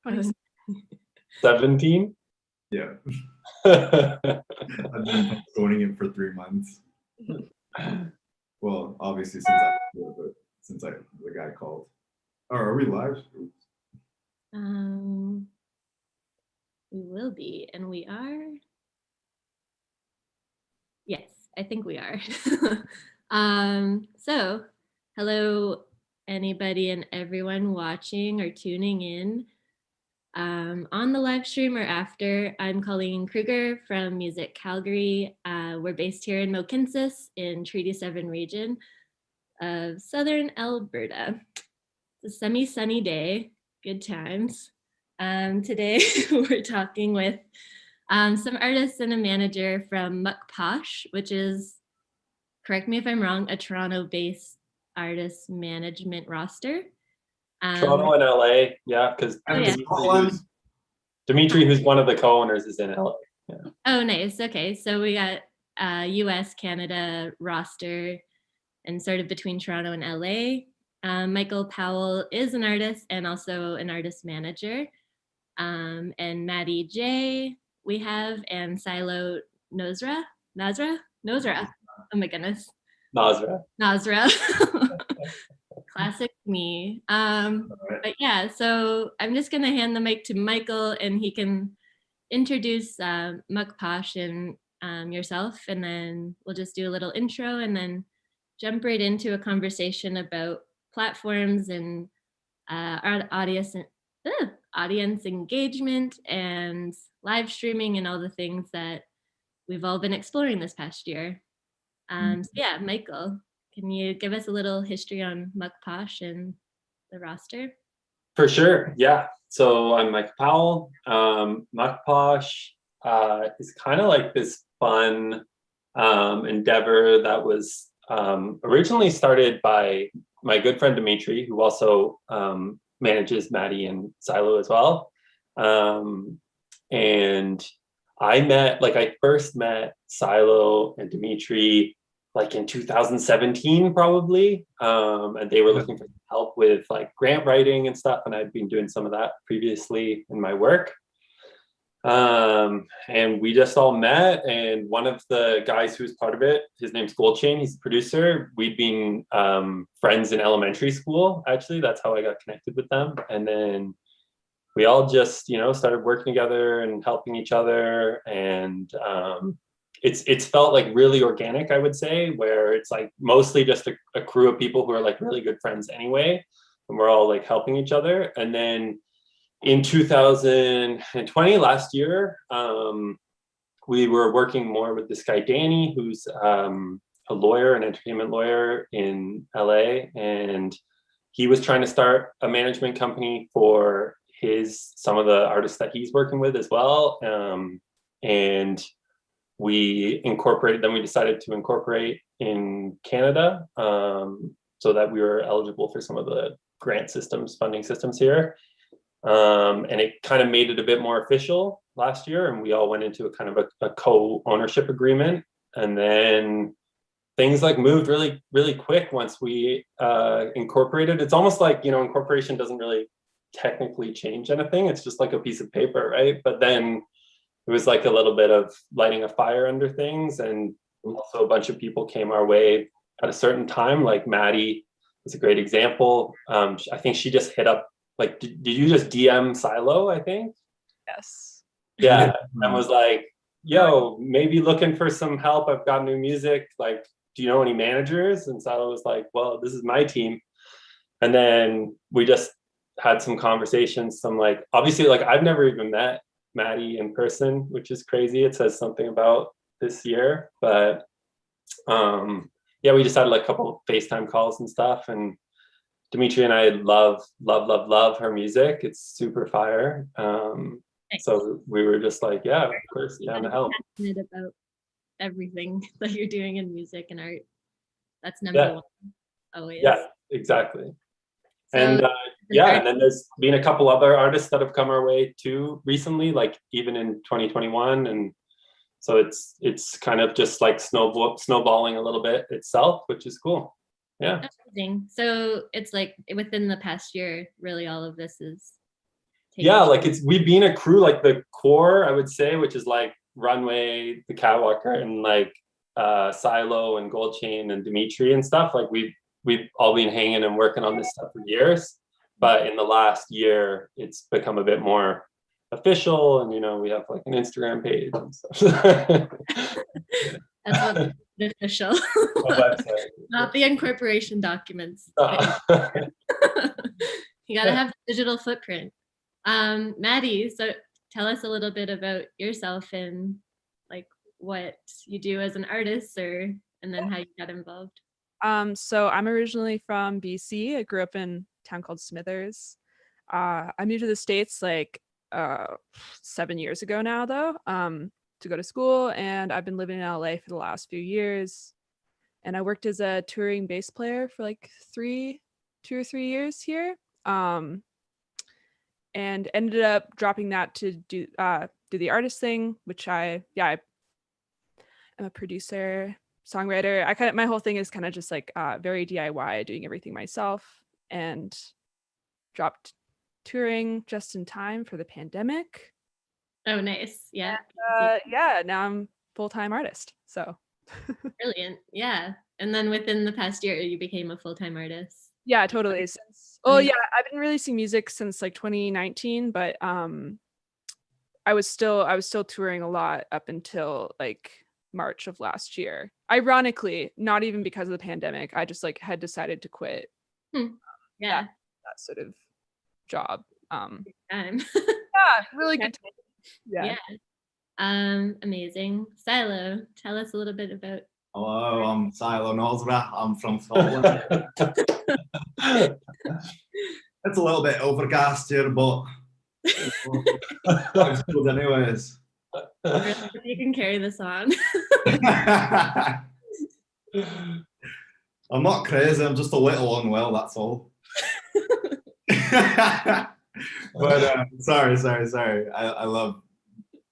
20. 17? Yeah. I've been postponing it for 3 months. Well, obviously since the guy called. Oh, are we live? Oops. We will be, and we are. Yes, I think we are. So hello, anybody and everyone watching or tuning in on the live stream or after. I'm Colleen Kruger from Music Calgary. We're based here in Mohkinstsis in Treaty 7 region of Southern Alberta. It's a semi-sunny day, good times. Today we're talking with some artists and a manager from Muk Posh, which is, correct me if I'm wrong, a Toronto-based artist management roster. Toronto and LA, yeah, because Dimitri, who's one of the co-owners, is in LA. Yeah. Oh, nice. Okay, so we got US, Canada roster and sort of between Toronto and LA. Micheal Powell is an artist and also an artist manager. And Maddie Jay we have, and Sylo Nozra. Oh my goodness. Nozra. Classic me. But yeah, so I'm just gonna hand the mic to Micheal and he can introduce Muk Posh and yourself, and then we'll just do a little intro and then jump right into a conversation about platforms and our audience engagement and live streaming and all the things that we've all been exploring this past year. So yeah, Micheal, can you give us a little history on Muk Posh and the roster? For sure, yeah. So I'm Micheal Powell. Muk Posh is kind of like this fun endeavor that was originally started by my good friend Dimitri, who also manages Maddie and Sylo as well. And I first met Sylo and Dimitri like in 2017 probably, and they were looking for help with like grant writing and stuff, and I'd been doing some of that previously in my work. And we just all met, and one of the guys who was part of it, his name's Goldchain, he's the producer. We'd been friends in elementary school, actually. That's how I got connected with them. And then we all just, started working together and helping each other. And it's felt like really organic, I would say, where it's like mostly just a crew of people who are like really good friends anyway, and we're all like helping each other. And then in 2020, last year, we were working more with this guy, Danny, who's a lawyer, an entertainment lawyer in LA. And he was trying to start a management company for some of the artists that he's working with as well. And we decided to incorporate in Canada so that we were eligible for some of the funding systems here. And it kind of made it a bit more official last year, and we all went into a kind of a co-ownership agreement. And then things like moved really, really quick once we incorporated. It's almost like, incorporation doesn't really technically change anything. It's just like a piece of paper, right? But then it was like a little bit of lighting a fire under things. And also a bunch of people came our way at a certain time, like Maddie is a great example. I think she just hit up, like, did you just DM Sylo, I think? Yes. Yeah, and was like, yo, maybe looking for some help. I've got new music. Like, do you know any managers? And Sylo was like, well, this is my team. And then we just had some conversations. Obviously, I've never even met Maddie in person, which is crazy. It says something about this year. But yeah, we just had like a couple of FaceTime calls and stuff. And Dimitri and I love her music. It's super fire. So we were just like, yeah, of course, down to help. Passionate about everything that you're doing in music and art. That's number one. Always. Yeah, exactly. So, and and then there's been a couple other artists that have come our way too recently, like even in 2021. And so it's kind of just like snowballing a little bit itself, which is cool. Yeah. Amazing. So it's like within the past year, really all of this is Yeah, like we've been a crew, like the core, I would say, which is like Runway, the Catwalker, and like Sylo and Gold Chain and Dimitri and stuff. Like we've all been hanging and working on this stuff for years. But in the last year, it's become a bit more official, and we have like an Instagram page and stuff. That's what the official, not the incorporation documents. You gotta have a digital footprint. Maddie, so tell us a little bit about yourself and like what you do as an artist, and then how you got involved. So I'm originally from BC. I grew up in a town called Smithers. I moved to the States like 7 years ago now, though, to go to school, and I've been living in LA for the last few years. And I worked as a touring bass player for like 2 or 3 years here, and ended up dropping that to do the artist thing, which I am a producer, songwriter. My whole thing is kind of just like very DIY, doing everything myself, and dropped touring just in time for the pandemic. Oh, nice. Yeah. Now I'm full-time artist. So brilliant. Yeah. And then within the past year, you became a full-time artist. Yeah, totally. I've been releasing music since like 2019, but I was still touring a lot up until like March of last year. Ironically, not even because of the pandemic. I just like had decided to quit. Yeah. That sort of job. Time. Yeah, really good time. Yeah. Amazing. Sylo, tell us a little bit about. Hello, I'm Sylo Nozra. I'm from Scotland. It's a little bit overcast here, but it's good anyways. You can carry this on. I'm not crazy, I'm just a little unwell, that's all. But sorry. I love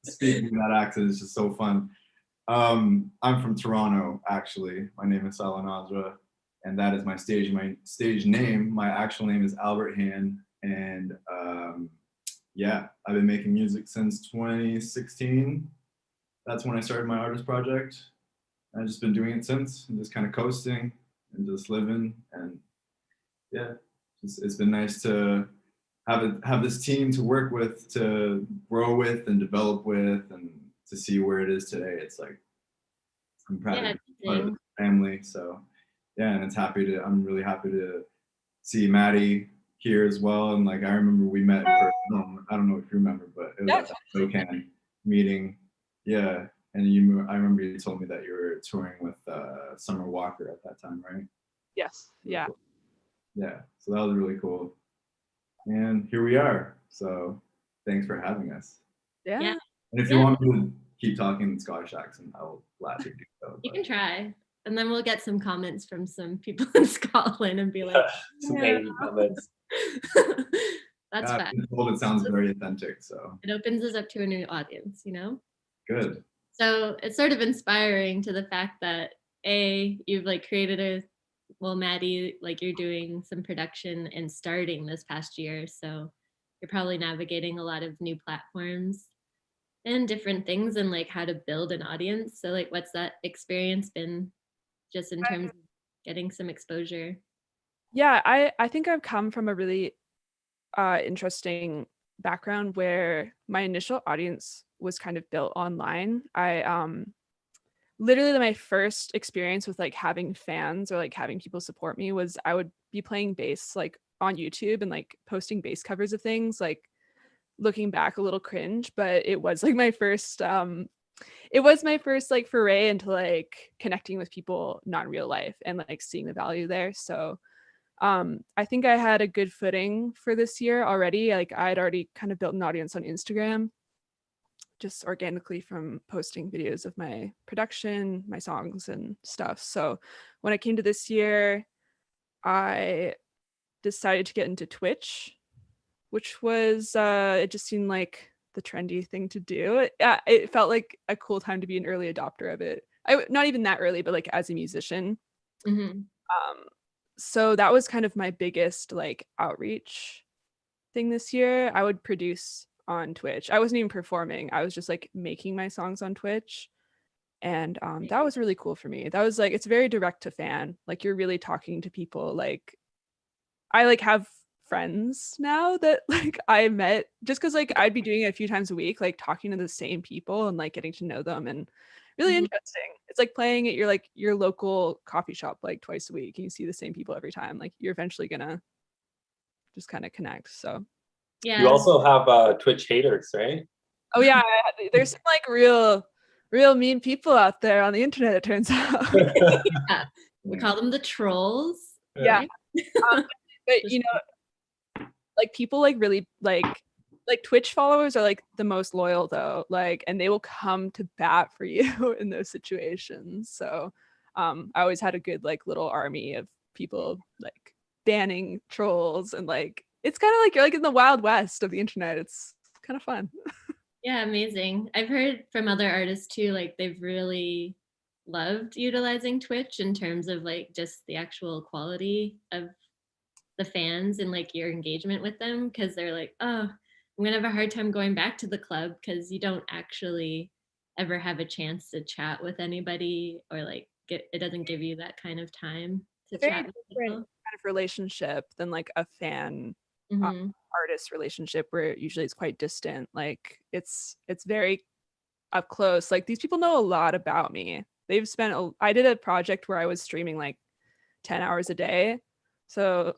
speaking that accent, it's just so fun. I'm from Toronto, actually. My name is Sylo Nozra, and that is my stage name. My actual name is Albert Han, and I've been making music since 2016. That's when I started my artist project. I've just been doing it since, and just kind of coasting and just living, and it's been nice to have this team to work with, to grow with and develop with, and to see where it is today. It's like I'm proud to be part of the family. So and I'm really happy to see Maddie here as well. And like I remember we met in person. I don't know if you remember, but it was at that SoCan meeting. Yeah. And I remember you told me that you were touring with Summer Walker at that time, right? Yes. Yeah. Yeah. So that was really cool. And here we are. So thanks for having us. Yeah. And if you want me to keep talking in Scottish accent, I will gladly do so. You can try. And then we'll get some comments from some people in Scotland and be like, some angry comments. That's fine. I've been told it sounds very authentic. So it opens us up to a new audience, Good. So it's sort of inspiring to the fact that you've like created Maddie, like you're doing some production and starting this past year. So you're probably navigating a lot of new platforms and different things and like how to build an audience. So like what's that experience been just in terms of getting some exposure? Yeah, I think I've come from a really interesting background where my initial audience was kind of built online. I literally my first experience with like having fans or like having people support me was I would be playing bass like on YouTube and like posting bass covers of things. Like looking back, a little cringe, but it was like my first like foray into like connecting with people not in real life and like seeing the value there. So I think I had a good footing for this year already. Like I'd already kind of built an audience on Instagram just organically from posting videos of my production, my songs and stuff. So when I came to this year, I decided to get into Twitch, which was it just seemed like the trendy thing to do. It felt like a cool time to be an early adopter of it. Not even that early, but like as a musician. Mm-hmm. So that was kind of my biggest like outreach. thing this year. I would produce on Twitch. I wasn't even performing. I was just like making my songs on Twitch. And that was really cool for me. That was like, it's very direct to fan. Like you're really talking to people. Like I like have friends now that like I met just because like I'd be doing it a few times a week, like talking to the same people and like getting to know them, and really interesting. It's like playing at your local coffee shop like twice a week. You see the same people every time. Like you're eventually gonna just kind of connect. So Yeah. You also have Twitch haters, right? oh yeah, there's some like real mean people out there on the internet, it turns out. Yeah. We call them the trolls. Yeah. Right? But you know, like people like really like Twitch followers are like the most loyal though, like, and they will come to bat for you in those situations. So I always had a good like little army of people like banning trolls, and like it's kind of like you're like in the Wild West of the internet. It's kind of fun. Yeah, amazing. I've heard from other artists too, like they've really loved utilizing Twitch in terms of like just the actual quality of the fans and like your engagement with them, because they're like, oh, I'm gonna have a hard time going back to the club because you don't actually ever have a chance to chat with anybody, or like it doesn't give you that kind of time to Very chat with different people. kind of relationship than like a fan Mhm. artist relationship, where usually it's quite distant. Like it's very up close. Like these people know a lot about me. They've spent I did a project where I was streaming like 10 hours a day. So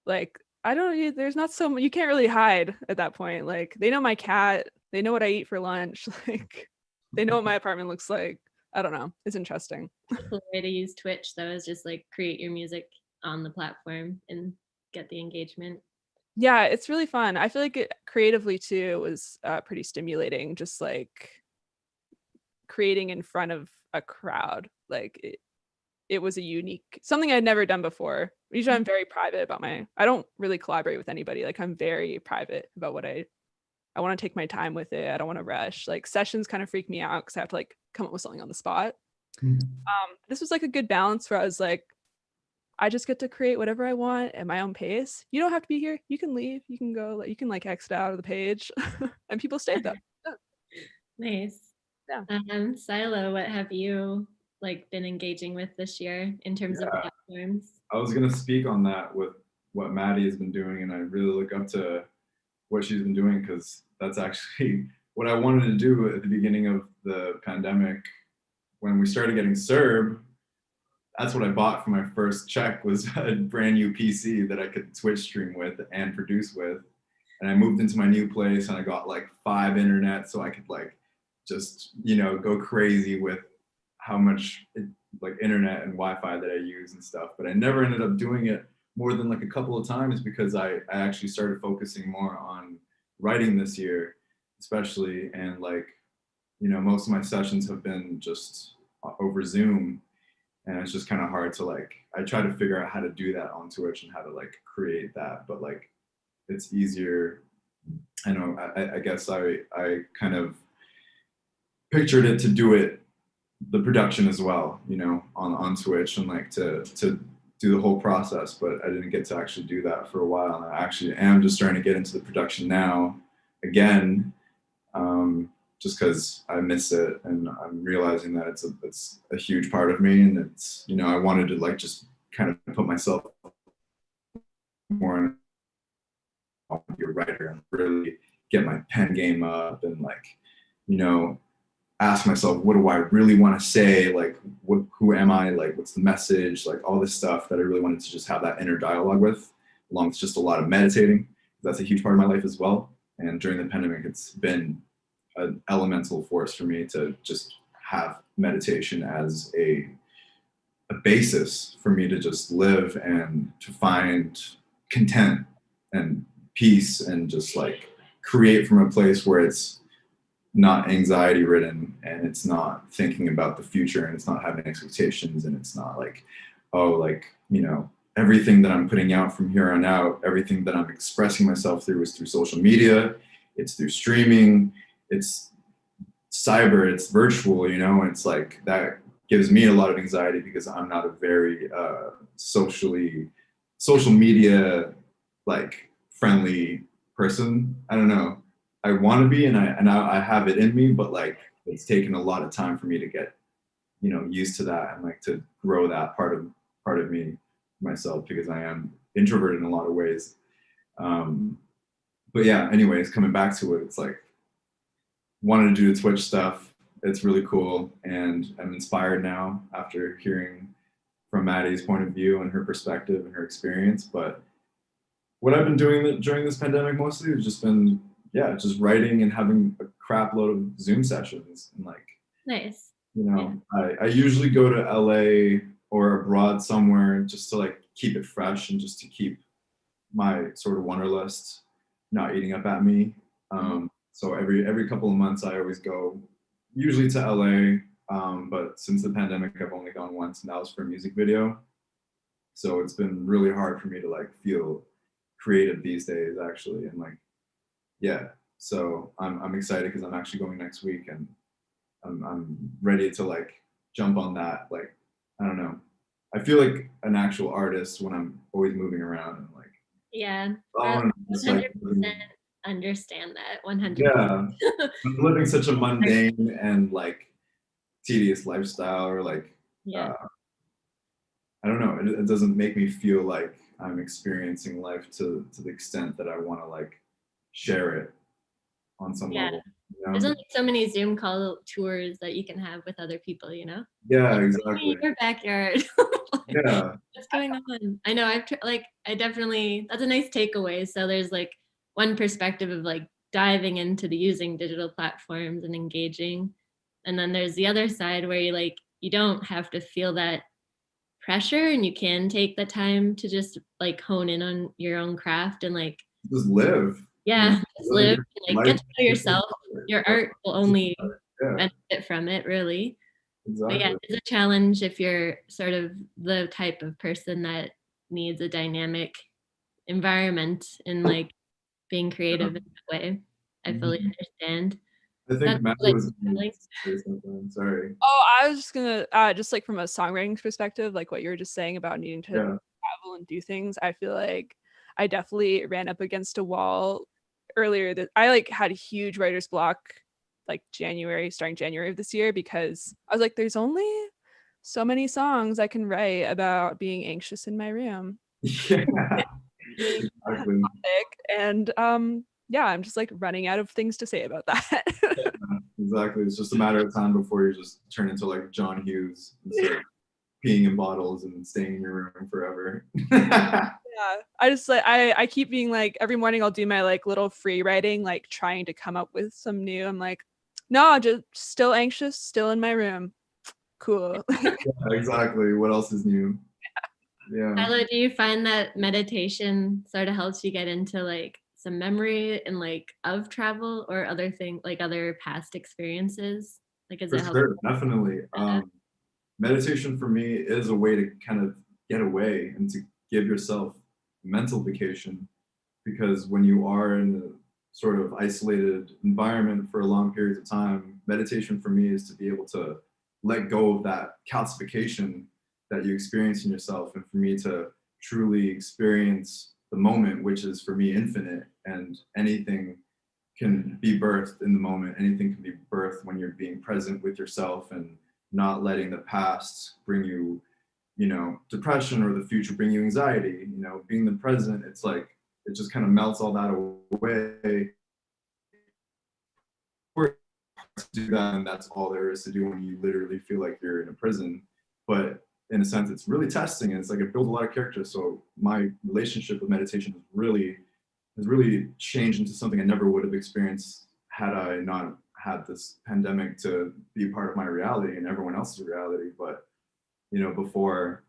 like I don't there's not so you can't really hide at that point. Like they know my cat, they know what I eat for lunch, like they know what my apartment looks like. I don't know. It's interesting. The cool way to use Twitch though is just like create your music on the platform and get the engagement. Yeah, it's really fun. I feel like it creatively too was pretty stimulating, just like creating in front of a crowd. Like it was a unique something I'd never done before. Usually I'm very private about I don't really collaborate with anybody. Like I'm very private about what I want to take my time with it. I don't want to rush. Like sessions kind of freak me out because I have to like come up with something on the spot. This was like a good balance where I was like, I just get to create whatever I want at my own pace. You don't have to be here. You can leave. You can go. Like you can like exit out of the page, and people stayed though. Nice. Yeah. Sylo, what have you like been engaging with this year in terms of platforms? I was gonna speak on that with what Maddie has been doing, and I really look up to what she's been doing because that's actually what I wanted to do at the beginning of the pandemic. When we started getting CERB, that's what I bought for my first check, was a brand new PC that I could Twitch stream with and produce with. And I moved into my new place and I got like 5 internet so I could like just, you know, go crazy with how much like internet and Wi-Fi that I use and stuff. But I never ended up doing it more than like a couple of times because I actually started focusing more on writing this year, especially. And like, you know, most of my sessions have been just over Zoom. And it's just kind of hard to like, I try to figure out how to do that on Twitch and how to like create that, but like it's easier. I know, I guess I kind of pictured it to do it, the production as well, you know, on Twitch, and like to do the whole process, but I didn't get to actually do that for a while. And I actually am just starting to get into the production now again, just because I miss it, and I'm realizing that it's a huge part of me, and it's, you know, I wanted to like just kind of put myself more in be a writer and really get my pen game up and like, you know, ask myself, what do I really want to say? Like, who am I? Like, what's the message? Like all this stuff that I really wanted to just have that inner dialogue with, along with just a lot of meditating. That's a huge part of my life as well. And during the pandemic, it's been an elemental force for me to just have meditation as a basis for me to just live and to find content and peace and just like create from a place where it's not anxiety ridden and it's not thinking about the future and it's not having expectations and it's not like, oh, like, you know, everything that I'm putting out from here on out, everything that I'm expressing myself through is through social media, it's through streaming, it's cyber, it's virtual, you know, and it's like that gives me a lot of anxiety because I'm not a very social media like friendly person. I don't know. I want to be, and I have it in me, but like it's taken a lot of time for me to get, you know, used to that and like to grow that part of me myself, because I am introverted in a lot of ways. But yeah, anyways, coming back to it, it's like wanted to do the Twitch stuff. It's really cool, and I'm inspired now after hearing from Maddie's point of view and her perspective and her experience. But what I've been doing during this pandemic mostly has just been, yeah, just writing and having a crap load of Zoom sessions. And like, Nice. you know, I usually go to LA or abroad somewhere just to like keep it fresh and just to keep my sort of wanderlust not eating up at me. So every couple of months I always go, usually to LA. But since the pandemic, I've only gone once, and that was for a music video. So it's been really hard for me to like feel creative these days, actually. And like, yeah, so I'm excited because I'm actually going next week, and I'm ready to like jump on that. Like, I don't know. I feel like an actual artist when I'm always moving around and like, Yeah, I 100% understand that. 100%. yeah, I'm living such a mundane and like tedious lifestyle, or like, Yeah. I don't know. It doesn't make me feel like I'm experiencing life to the extent that I want to like share it on some level. You know? There's only so many Zoom call tours that you can have with other people, you know? Yeah, like, exactly. Your backyard. Like, yeah. What's going on? I know I definitely, that's a nice takeaway. So there's like one perspective of like diving into the using digital platforms and engaging. And then there's the other side where you don't have to feel that pressure, and you can take the time to just like hone in on your own craft and like just live. just live and like get to know yourself. Your art will only benefit from it, really. Exactly. But yeah, it's a challenge if you're sort of the type of person that needs a dynamic environment and like being creative in that way. I fully understand. I think Maddie was like, sorry. Oh, I was just gonna just like from a songwriting perspective, like what you were just saying about needing to travel and do things. I feel like I definitely ran up against a wall earlier that I like had a huge writer's block like starting January of this year, because I was like, there's only so many songs I can write about being anxious in my room. Yeah. Exactly. And yeah, I'm just like running out of things to say about that. Exactly. It's just a matter of time before you just turn into like John Hughes and start peeing in bottles and staying in your room forever. Yeah, I just like I keep being like, every morning I'll do my like little free writing, like trying to come up with some new. I'm like, no, just still anxious, still in my room. Cool. Yeah, exactly. What else is new? Yeah. Sylo, do you find that meditation sort of helps you get into like some memory and like of travel or other things, like other past experiences? Like, is it helpful? Sure, definitely. Meditation for me is a way to kind of get away and to give yourself mental vacation, because when you are in a sort of isolated environment for long periods of time, meditation for me is to be able to let go of that calcification that you experience in yourself, and for me to truly experience the moment, which is for me infinite, and anything can be birthed in the moment. Anything can be birthed when you're being present with yourself and not letting the past bring you, you know, depression, or the future bring you anxiety. You know, being the present, it's like it just kind of melts all that away. To do that, and that's all there is to do when you literally feel like you're in a prison. But in a sense, it's really testing, and it's like it builds a lot of character. So my relationship with meditation has really changed into something I never would have experienced had I not had this pandemic to be part of my reality and everyone else's reality. But you know, before,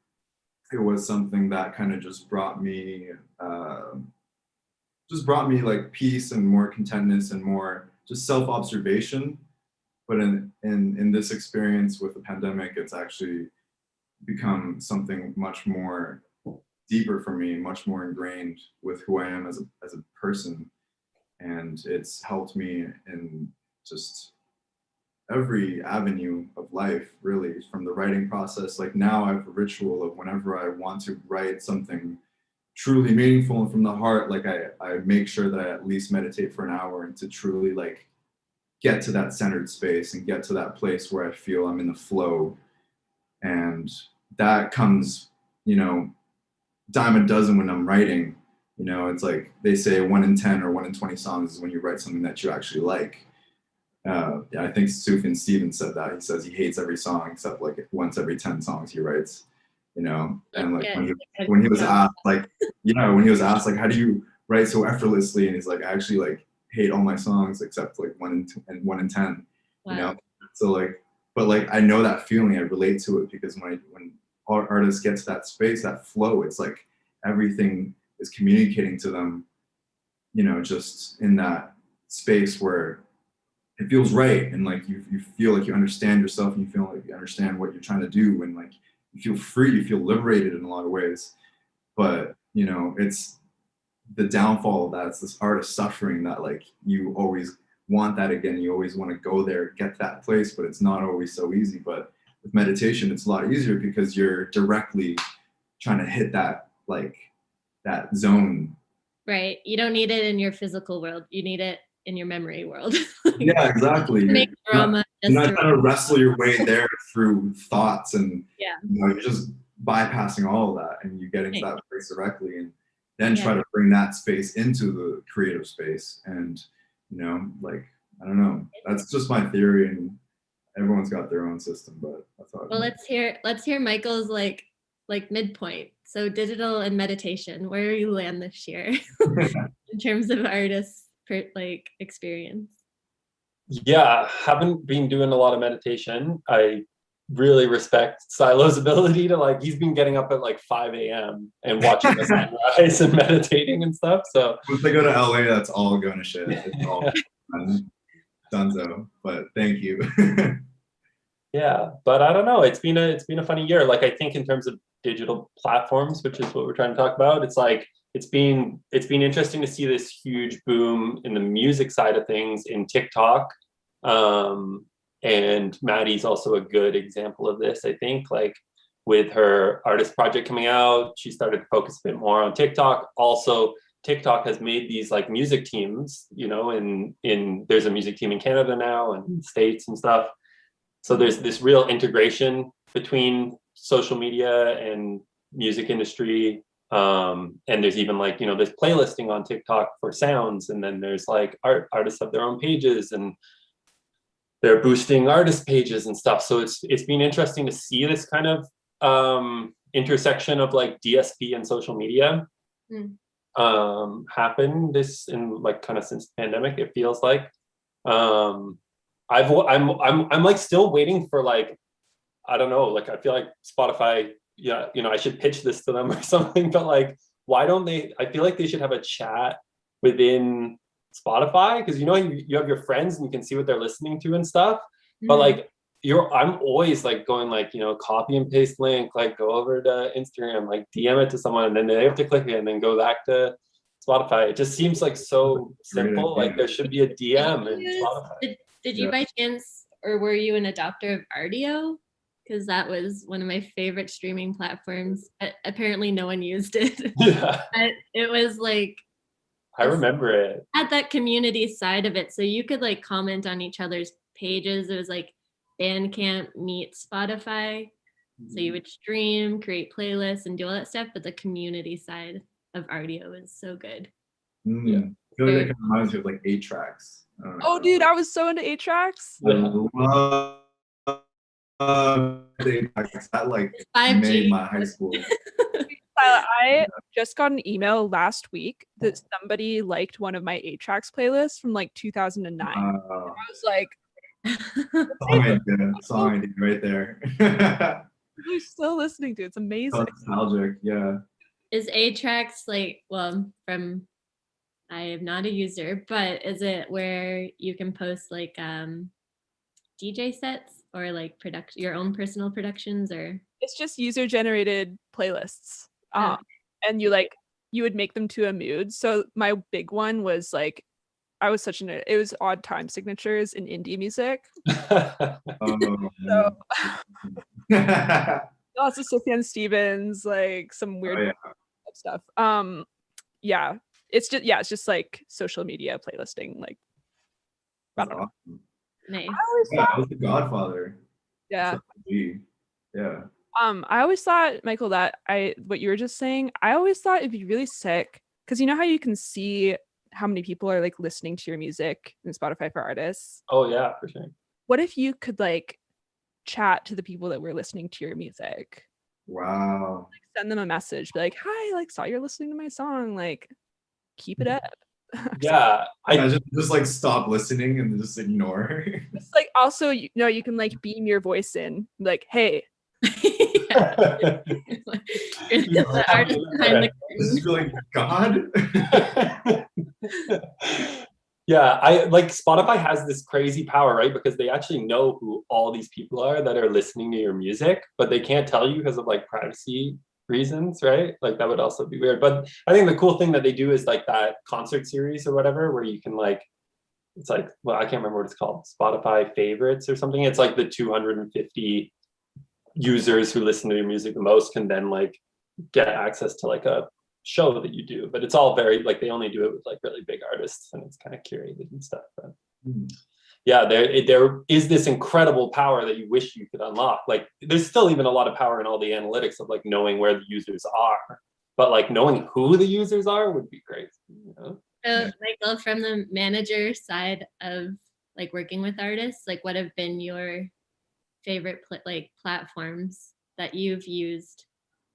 it was something that kind of just brought me like peace and more contentness and more just self-observation. But in this experience with the pandemic, it's actually become something much more deeper for me, much more ingrained with who I am as a person. And it's helped me in just every avenue of life, really, from the writing process. Like now I have a ritual of whenever I want to write something truly meaningful and from the heart, like I make sure that I at least meditate for an hour, and to truly like get to that centered space and get to that place where I feel I'm in the flow. And that comes, you know, dime a dozen when I'm writing. You know, it's like they say 1 in 10 or 1 in 20 songs is when you write something that you actually like. Yeah, I think Sufjan Stevens said that. He says he hates every song except like once every 10 songs he writes, you know. And like when he was asked like, when he was asked like, how do you write so effortlessly? And he's like, I actually like hate all my songs except like 1 in 10, wow. You know. So like, but like I know that feeling, I relate to it, because when artists get to that space, that flow, it's like everything is communicating to them, you know, just in that space where it feels right, and like you feel like you understand yourself, and you feel like you understand what you're trying to do, and like you feel free, you feel liberated in a lot of ways. But you know, it's the downfall of that, it's this artist suffering, that like you always want that again, you always want to go there, get to that place, but it's not always so easy. But with meditation, it's a lot easier because you're directly trying to hit that, like that zone. Right. You don't need it in your physical world. You need it in your memory world. Yeah, exactly. You're not trying to wrestle your way there through thoughts, and you know, you're just bypassing all of that, and you get into that place directly, and then try to bring that space into the creative space. And you know, like, I don't know, that's just my theory, and everyone's got their own system, but that's how. Well, let's hear Michael's like midpoint. So digital and meditation, where you land this year in terms of artists like experience? Yeah, haven't been doing a lot of meditation. I really respect Sylo's ability to like, he's been getting up at like 5 a.m. and watching the sunrise and meditating and stuff. So once I go to LA, that's all going to shit. It's all dunzo. But thank you. Yeah, but I don't know. It's been a funny year. Like, I think in terms of digital platforms, which is what we're trying to talk about, it's like it's been interesting to see this huge boom in the music side of things in TikTok. And Maddie's also a good example of this, I think. Like with her artist project coming out, she started to focus a bit more on TikTok. Also, TikTok has made these like music teams, you know, in there's a music team in Canada now and in the States and stuff. So there's this real integration between social media and music industry. And there's even like, you know, there's playlisting on TikTok for sounds. And then there's like artists have their own pages, and they're boosting artist pages and stuff. So it's been interesting to see this kind of intersection of like DSP and social media happen this in like kind of since the pandemic, it feels like. I'm like still waiting for like, I don't know, like I feel like Spotify, yeah, you know, I should pitch this to them or something, but like, why don't they, I feel like they should have a chat within Spotify, because you know, you have your friends and you can see what they're listening to and stuff, but like I'm always like going like, you know, copy and paste link, like go over to Instagram, like DM it to someone, and then they have to click it and then go back to Spotify. It just seems like so simple. Like there should be a DM in Spotify. Did you by chance, or were you an adopter of Rdio? Because that was one of my favorite streaming platforms. Apparently no one used it. Yeah. But it was like, I remember it. Had that community side of it. So you could like comment on each other's pages. It was like Bandcamp meet Spotify. So you would stream, create playlists, and do all that stuff. But the community side of Rdio is so good. Yeah. I feel like that kind of reminds me of like 8 tracks. Oh, dude, I was so into 8 tracks. I love 8 tracks. That like made my high school. I just got an email last week that somebody liked one of my 8 tracks playlists from like 2009. I was like, song idea right there. You're still listening to it. It's amazing. So nostalgic, yeah. Is 8 tracks like, well, from, I am not a user, but is it where you can post like DJ sets or like your own personal productions, or? It's just user generated playlists. And you would make them to a mood. So my big one was like, it was odd time signatures in indie music. So lots of Sufjan Stevens, like some weird stuff. Yeah, it's just like social media playlisting. Like, I don't know. Awesome. Nice. I always Yeah, thought, he's the Godfather. yeah. Yeah. I always thought, Michael, that what you were just saying, I always thought it'd be really sick because you know how you can see how many people are like listening to your music in Spotify for artists. Oh yeah, for sure. What if you could like chat to the people that were listening to your music? Wow. Like, send them a message, be like, "Hi, like saw you're listening to my song. Like, keep it up." Yeah, just like stop listening and just ignore. It's like also, you know, you can like beam your voice in, like, "Hey." Yeah. You're the artist behind the This is curtain. really God. Yeah, I like Spotify has this crazy power, right? Because they actually know who all these people are that are listening to your music, but they can't tell you because of like privacy reasons, right? Like that would also be weird. But I think the cool thing that they do is like that concert series or whatever, where you can like, it's like, well, I can't remember what it's called, Spotify favorites or something. It's like the 250 users who listen to your music the most can then like get access to like a show that you do, but it's all very like they only do it with like really big artists and it's kind of curated and stuff. But yeah, there is this incredible power that you wish you could unlock. Like there's still even a lot of power in all the analytics of like knowing where the users are, but like knowing who the users are would be great, you know? So, Michael, from the manager side of like working with artists, like what have been your favorite like platforms that you've used,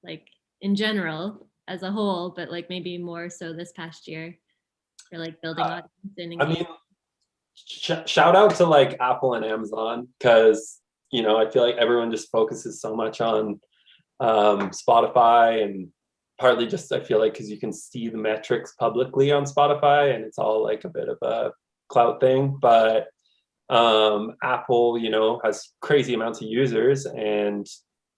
like in general as a whole, but like maybe more so this past year for like building audience and I engagement? mean, shout out to like Apple and Amazon, because you know I feel like everyone just focuses so much on Spotify, and partly just I feel like because you can see the metrics publicly on Spotify and it's all like a bit of a clout thing. But Apple, you know, has crazy amounts of users, and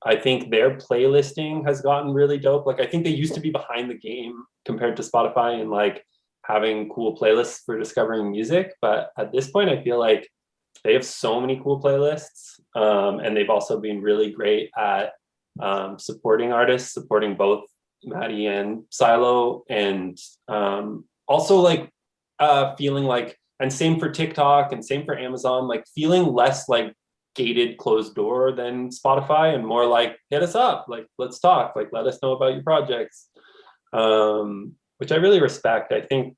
I think their playlisting has gotten really dope. Like I think they used to be behind the game compared to Spotify and like having cool playlists for discovering music, but at this point I feel like they have so many cool playlists, and they've also been really great at supporting artists, supporting both Maddie and Sylo, and also like feeling like, and same for TikTok and same for Amazon, like feeling less like gated closed door than Spotify and more like hit us up, like let's talk, like let us know about your projects, which I really respect. I think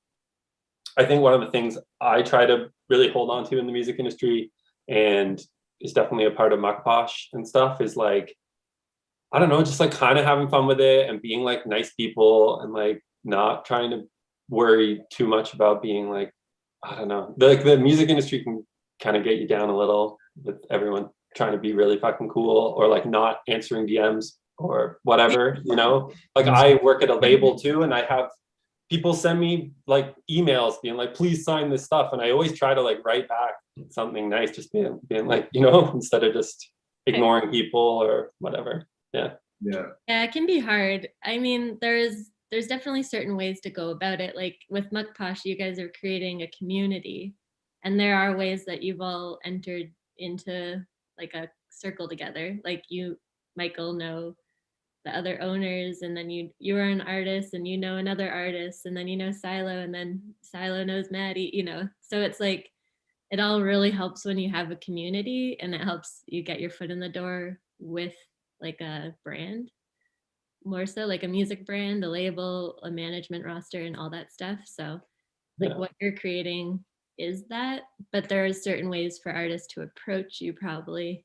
one of the things I try to really hold on to in the music industry, and is definitely a part of Muk Posh and stuff, is like, I don't know, just like kind of having fun with it and being like nice people and like not trying to worry too much about being like, I don't know, like the music industry can kind of get you down a little with everyone trying to be really fucking cool or like not answering DMs or whatever, you know? Like I work at a label too, and I have people send me like emails being like, please sign this stuff. And I always try to like write back something nice, just being like, you know, instead of just ignoring people or whatever. Yeah. Yeah, it can be hard. I mean, there's definitely certain ways to go about it. Like with Muk Posh, you guys are creating a community, and there are ways that you've all entered into like a circle together. Like you, Michael, know the other owners, and then you're an artist and you know another artist, and then you know Sylo, and then Sylo knows Maddie, you know. So it's like it all really helps when you have a community, and it helps you get your foot in the door with like a brand, more so like a music brand, a label, a management roster, and all that stuff. So like what you're creating is that, but there are certain ways for artists to approach you probably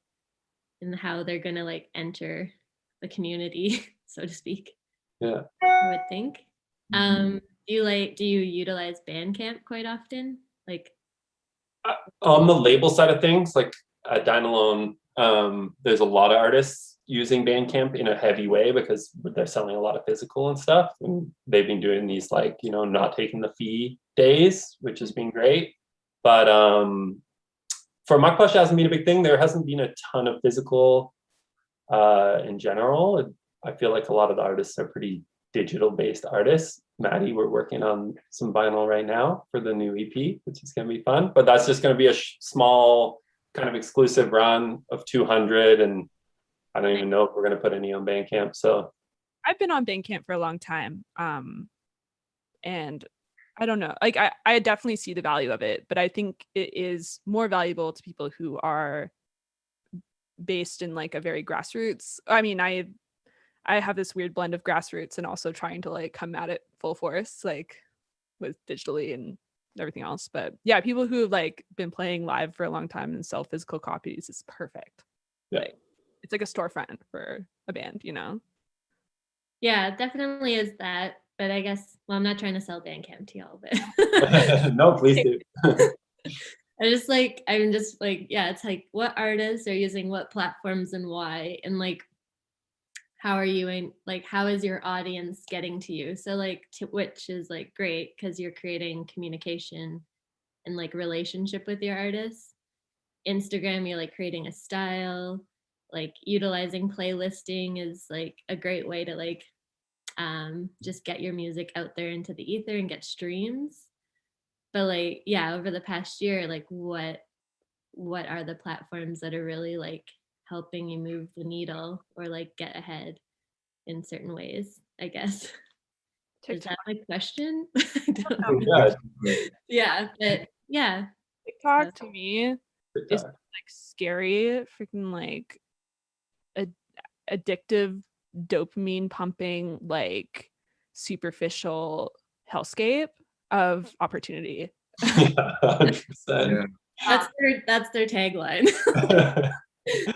and how they're gonna like enter the community, so to speak. Yeah. I would think. Do you utilize Bandcamp quite often? Like on the label side of things, like at Dine Alone, there's a lot of artists using Bandcamp in a heavy way because they're selling a lot of physical and stuff. And they've been doing these like, you know, not taking the fee days, which has been great. But for Muk Posh, hasn't been a big thing. There hasn't been a ton of physical in general. I feel like a lot of the artists are pretty digital based artists. Maddie, we're working on some vinyl right now for the new EP, which is going to be fun, but that's just going to be a small kind of exclusive run of 200, and I don't even know if we're going to put any on Bandcamp. So I've been on Bandcamp for a long time. And I don't know, like I definitely see the value of it, but I think it is more valuable to people who are based in like a very grassroots. I mean, I have this weird blend of grassroots and also trying to like come at it full force, like with digitally and everything else. But yeah, people who have like been playing live for a long time and sell physical copies is perfect. Yeah. Like it's like a storefront for a band, you know? Yeah, it definitely is that. But I guess, well, I'm not trying to sell Bandcamp to y'all, but No, please do. I'm just like, yeah, it's like what artists are using what platforms and why, and like how are you in, like how is your audience getting to you? So like Twitch is like great because you're creating communication and like relationship with your artists. Instagram, you're like creating a style, like utilizing playlisting is like a great way to like just get your music out there into the ether and get streams. But like, yeah, over the past year, like what are the platforms that are really like helping you move the needle or like get ahead in certain ways, I guess. TikTok. Is that my question? I don't know. Yeah. Yeah, but yeah. TikTok So- to me is like scary, freaking like addictive, dopamine pumping, like superficial hellscape of opportunity. 100%. That's their tagline.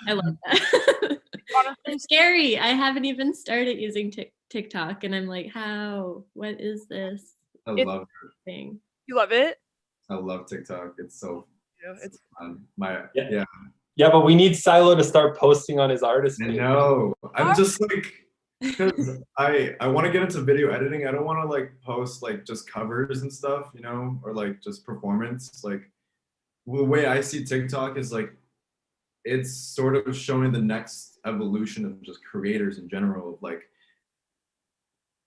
I love that. Honestly, It's scary. I haven't even started using TikTok, and I'm like, how? What is this I It's- love thing? you love it? I love TikTok. It's so It's fun. Yeah. Yeah. Yeah, but we need Sylo to start posting on his artist I page. know. I'm just like, because I want to get into video editing. I don't want to like post like just covers and stuff, you know, or like just performance. Like the way I see TikTok is like it's sort of showing the next evolution of just creators in general. Like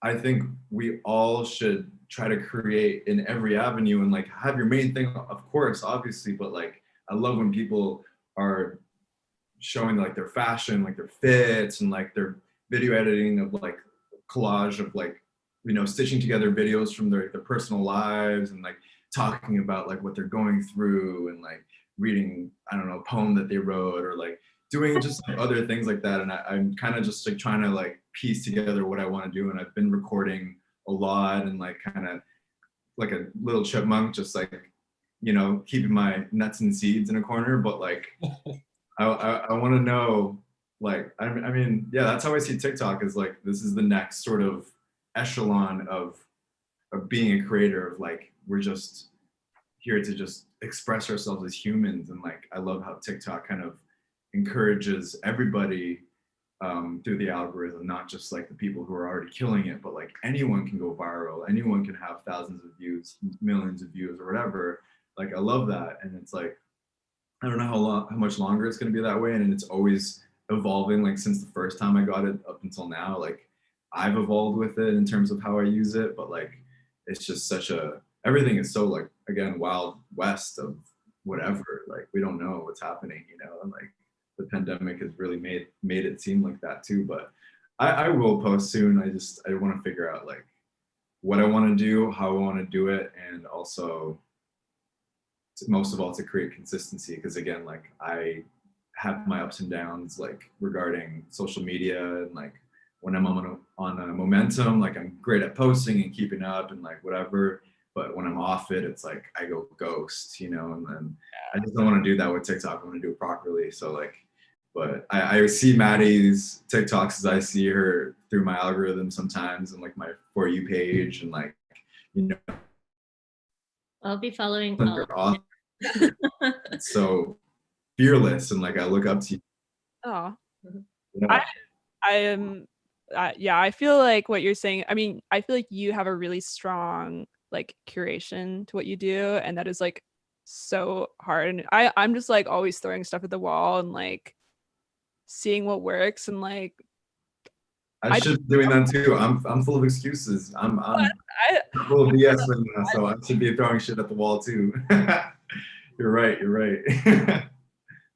I think we all should try to create in every avenue and like have your main thing, of course, obviously, but like I love when people are showing like their fashion, like their fits and like their video editing of like collage of like, you know, stitching together videos from their personal lives and like talking about like what they're going through and like reading, I don't know, a poem that they wrote or like doing just like other things like that. And I'm kind of just like trying to like piece together what I want to do. And I've been recording a lot and like kind of like a little chipmunk, just like, you know, keeping my nuts and seeds in a corner. But like, I want to know, like, I mean, yeah, that's how I see TikTok is like, this is the next sort of echelon of being a creator of like, we're just here to just express ourselves as humans. And like, I love how TikTok kind of encourages everybody through the algorithm, not just like the people who are already killing it, but like anyone can go viral, anyone can have thousands of views, millions of views or whatever. Like, I love that. And it's like, I don't know how much longer it's going to be that way. And it's always evolving, like since the first time I got it up until now, like I've evolved with it in terms of how I use it, but like, it's just everything is so like, again, wild west of whatever, like we don't know what's happening, you know, and like the pandemic has really made it seem like that too. But I will post soon. I want to figure out like what I want to do, how I want to do it, and also most of all to create consistency, because again, like I have my ups and downs like regarding social media, and like when I'm on a momentum, like I'm great at posting and keeping up and like whatever, but when I'm off it, it's like I go ghost, you know. And then I just don't want to do that with TikTok. I want to do it properly. So like, but I see Maddie's TikToks as I see her through my algorithm sometimes and like my For You page, and like, you know, I'll be following all. it's so fearless, and like I look up to you. Oh, Yeah. I am. Yeah, I feel like what you're saying. I mean, I feel like you have a really strong like curation to what you do, and that is like so hard. And I'm just like always throwing stuff at the wall and like seeing what works, and like I should be doing that too. I'm full of excuses. I'm full of BS right now, so I should be throwing shit at the wall too. You're right. You're right.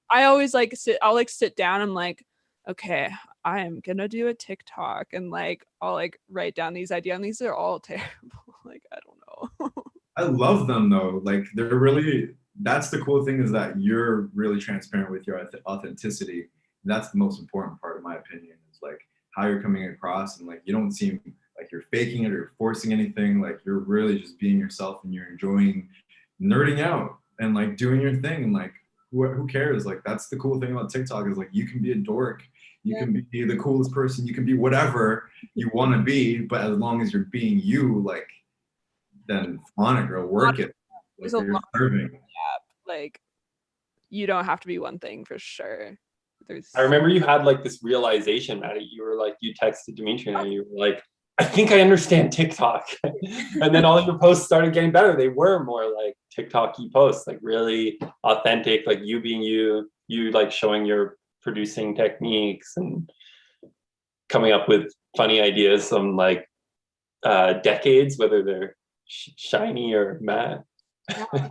I always like I'll like sit down. I'm like, okay, I am gonna do a TikTok, and like I'll like write down these ideas, and these are all terrible. Like, I don't know. I love them though. Like they're really, that's the cool thing, is that you're really transparent with your authenticity. That's the most important part, in my opinion, is like how you're coming across, and like you don't seem like you're faking it or forcing anything. Like you're really just being yourself, and you're enjoying nerding out and like doing your thing. And like who cares? Like that's the cool thing about TikTok, is like you can be a dork, you can be the coolest person, you can be whatever you want to be, but as long as you're being you, like then on it, girl, work it. Like There's a you're lot serving. like you don't have to be one thing for sure. I remember you had like this realization, Maddie. You were like, you texted Dimitri and you were like, I think I understand TikTok. And then all your posts started getting better. They were more like TikTok-y posts, like really authentic, like you being you like showing your producing techniques and coming up with funny ideas from like decades, whether they're shiny or matte. Yeah.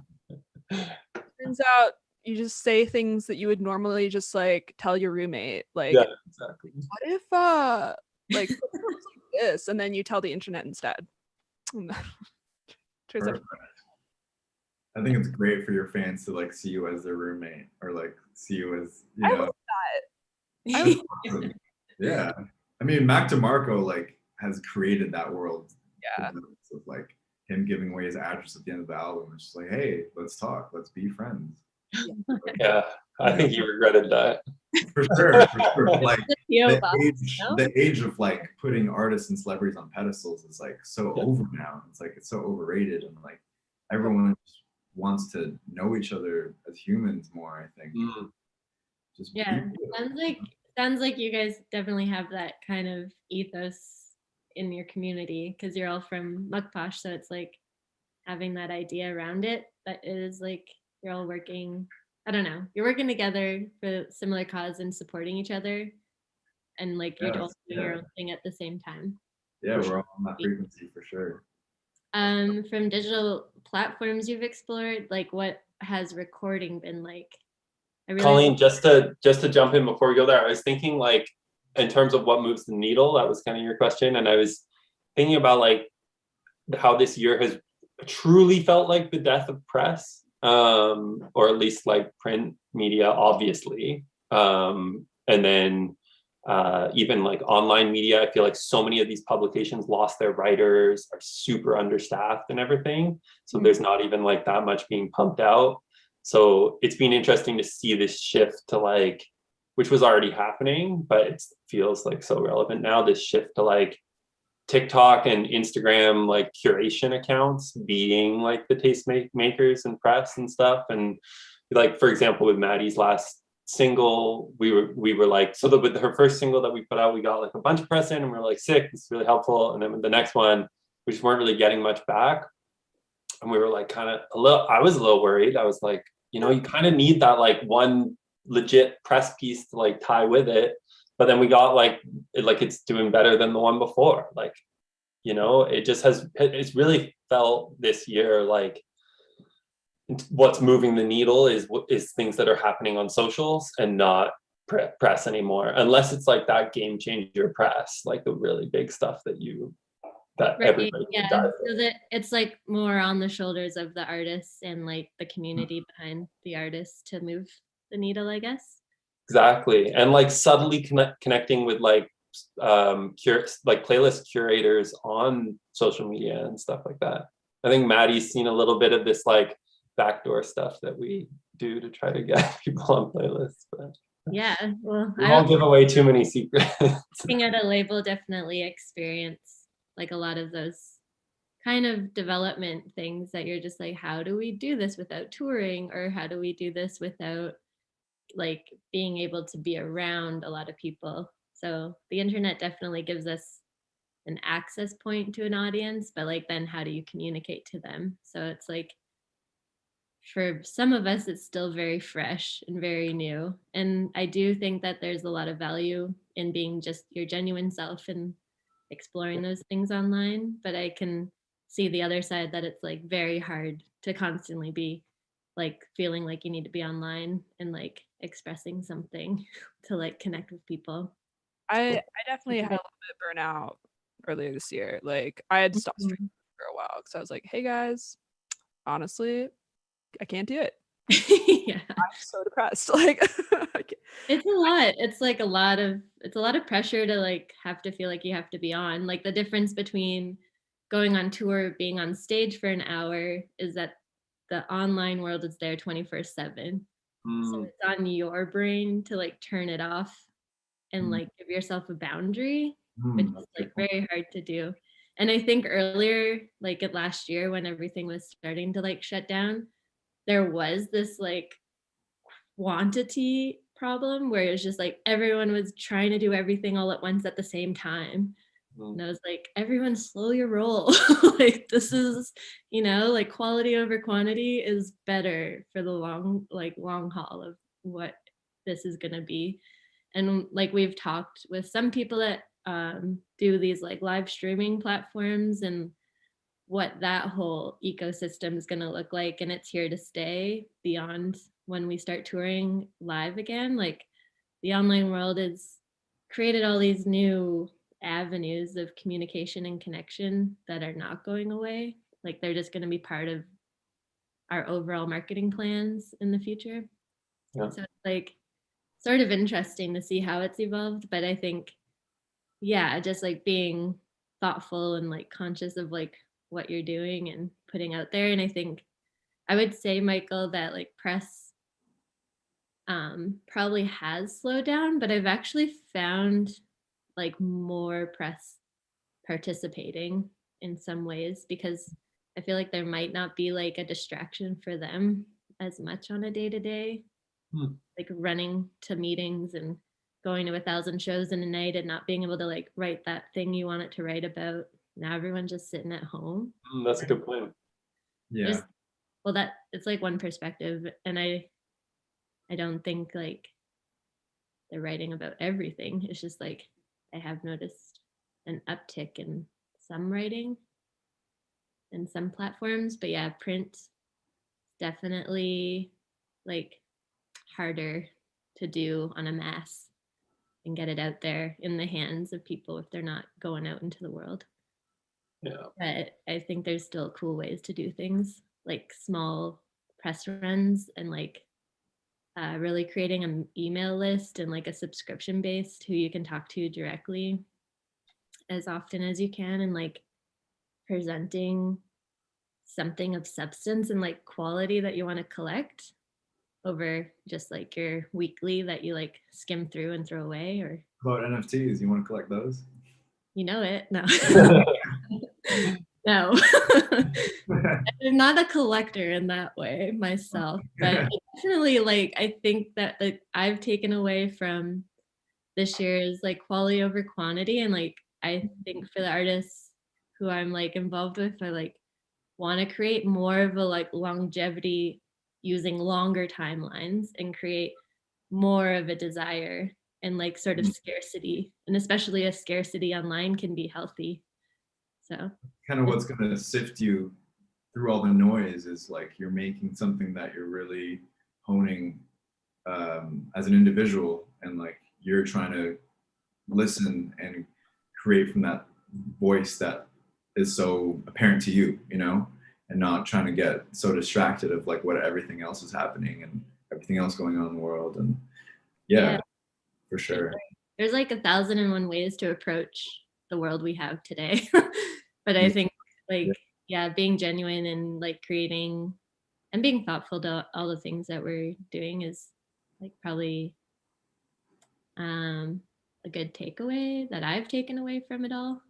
Turns out you just say things that you would normally just like tell your roommate, like, yeah, exactly. what if like this, and then you tell the internet instead. Turns out. I think it's great for your fans to like see you as their roommate, or like see you as, you I know. love that. That's awesome. Yeah, I mean, Mac DeMarco like has created that world. Yeah. Of like him giving away his address at the end of the album. It's just like, hey, let's talk, let's be friends. Yeah, I think you regretted that. For sure, for sure. Like no? the age of like putting artists and celebrities on pedestals is like so over now. It's like it's so overrated, and like everyone wants to know each other as humans more, I think. Just yeah, sounds like you guys definitely have that kind of ethos in your community, because you're all from Muk Posh, so it's like having that idea around it, that it is like you're all working, I don't know, you're working together for a similar cause and supporting each other, and like you're all doing your own thing at the same time. Yeah, we're all on that frequency for sure. From digital platforms you've explored, like what has recording been like? Colleen, just to jump in before we go there, I was thinking like in terms of what moves the needle, that was kind of your question, and I was thinking about like how this year has truly felt like the death of press, or at least like print media, obviously, and then even like online media. I feel like so many of these publications lost their writers, are super understaffed and everything, so there's not even like that much being pumped out. So it's been interesting to see this shift to like, which was already happening, but it feels like so relevant now, this shift to like TikTok and Instagram, like curation accounts being like the taste makers and press and stuff. And like, for example, with Maddie's last single, we were like, so with her first single that we put out, we got like a bunch of press in, and we were like, sick, this is really helpful. And then with the next one, we just weren't really getting much back. And we were like kind of I was a little worried. I was like, you know, you kind of need that like one legit press piece to like tie with it. But then we got like it's doing better than the one before. Like, you know, it's really felt this year like what's moving the needle is things that are happening on socials and not press anymore, unless it's like that game changer press, like the really big stuff that everybody yeah, so that it's like more on the shoulders of the artists and like the community behind the artists to move the needle, I guess. Exactly. And like subtly connecting with like playlist curators on social media and stuff like that. I think Maddie's seen a little bit of this like backdoor stuff that we do to try to get people on playlists, but yeah, well, we won't give away too many secrets. Working at a label definitely experience like a lot of those kind of development things that you're just like, how do we do this without touring, or how do we do this without like being able to be around a lot of people? So the internet definitely gives us an access point to an audience, but like then how do you communicate to them? So it's like for some of us it's still very fresh and very new, and I do think that there's a lot of value in being just your genuine self and exploring those things online, but I can see the other side, that it's like very hard to constantly be like feeling like you need to be online and like expressing something to like connect with people. I definitely had a little bit of burnout earlier this year. Like I had stopped streaming for a while because I was like, hey guys, honestly, I can't do it. Yeah. I'm so depressed. Like It's a lot. It's like it's a lot of pressure to like have to feel like you have to be on. Like the difference between going on tour, being on stage for an hour is that the online world is there 24/7. So it's on your brain to like turn it off and like give yourself a boundary, which is like very hard to do. And I think earlier, like last year when everything was starting to like shut down, there was this like quantity problem where it was just like everyone was trying to do everything all at once at the same time. And I was like, everyone slow your roll. Like this is, like quality over quantity is better for the long haul of what this is gonna be. And like we've talked with some people that do these like live streaming platforms and what that whole ecosystem is going to look like, and it's here to stay beyond when we start touring live again. Like the online world has created all these new avenues of communication and connection that are not going away. Like they're just going to be part of our overall marketing plans in the future. Yeah. So it's like sort of interesting to see how it's evolved, but I think just like being thoughtful and like conscious of like what you're doing and putting out there. And I think I would say, Micheal, that like press probably has slowed down, but I've actually found like more press participating in some ways because I feel like there might not be like a distraction for them as much on a day-to-day, like running to meetings and going to 1,000 shows in a night and not being able to like write that thing you want it to write about. Now everyone's just sitting at home. That's a good point. Yeah. That it's like one perspective, and I don't think like they're writing about everything. It's just like I have noticed an uptick in some writing in some platforms, but yeah, print definitely like harder to do on a mass and get it out there in the hands of people if they're not going out into the world. Yeah. But I think there's still cool ways to do things like small press runs and like really creating an email list and like a subscription based who you can talk to directly as often as you can, and like presenting something of substance and like quality that you want to collect over just like your weekly that you like skim through and throw away. Or About NFTs, you want to collect those? You know it. No. No. I'm not a collector in that way myself, but definitely like I think that like I've taken away from this year is like quality over quantity. And like I think for the artists who I'm like involved with, I like want to create more of a like longevity using longer timelines and create more of a desire and like sort of scarcity, and especially a scarcity online can be healthy. So kind of what's going to sift you through all the noise is like you're making something that you're really honing as an individual, and like you're trying to listen and create from that voice that is so apparent to you, and not trying to get so distracted of like what everything else is happening and everything else going on in the world. And yeah. For sure. There's like 1,001 ways to approach the world we have today. But I think like, being genuine and like creating and being thoughtful to all the things that we're doing is like probably a good takeaway that I've taken away from it all.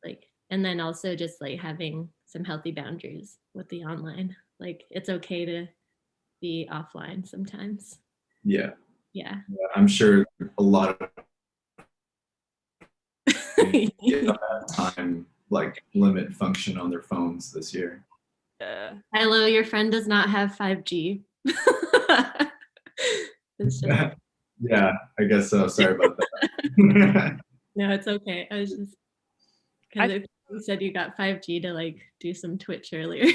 Like, and then also just like having some healthy boundaries with the online. Like it's okay to be offline sometimes. Yeah. I'm sure a lot of time like limit function on their phones this year. Hello, your friend does not have 5G. It's just... Yeah, I guess so. Sorry about that. No, it's okay. I was just because you said you got 5G to like do some Twitch earlier.